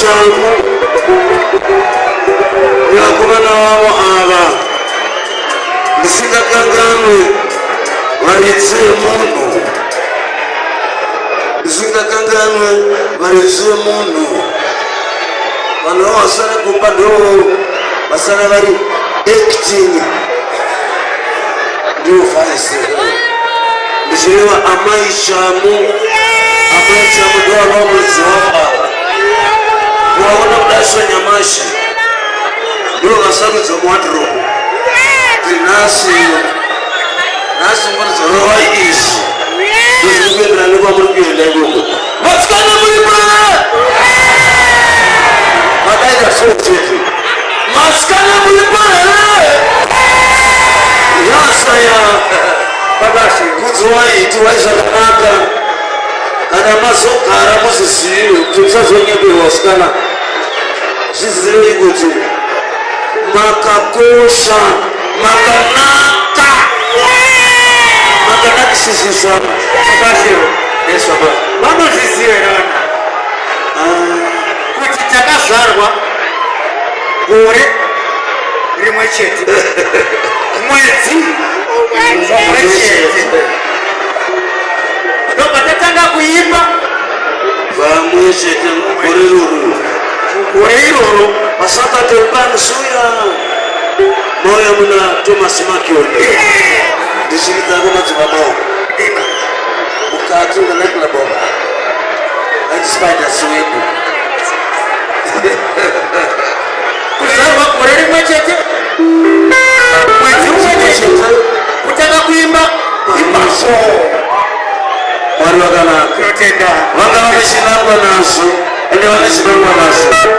shamu yakumana wabo aba Zikakanganwe Maritse Mono Zikakanganwe Maritse Mono Wano wasana kumpado Wasana bari acting Do faise Nishirewa amaishamu Doa lomo ziwaba Kuwaona mdasho nyamashi Dua masamu zomwadro Nasi mbona roho hizi ndio na lugha mwingine leo maskana mlipa madaika sote maskana mlipa yasa ya badashi kuzwa ituweza kaka kana masoka aramuzi sio tuzazo nyebe waskana sisi leo igutu makakosha Makanaka sisi sana Makasio Yesu hapa Mama sisi wewe Kutitaka zarwa Gore Rimwe cheti Mwezi Ndoba tatanga kuimba Vamwe cheti Gore lulu Masaka tepani suya Moya muna Thomas Makione Dishirita ngoma zimamo Ukatu na nekla bomba And spider suweku Kusawa kureri mwechete Mwezi mwechete Kutaka kuimba Imaso Wari wakana Kutenda Wanga wameshilangwa naso Ele wameshilangwa naso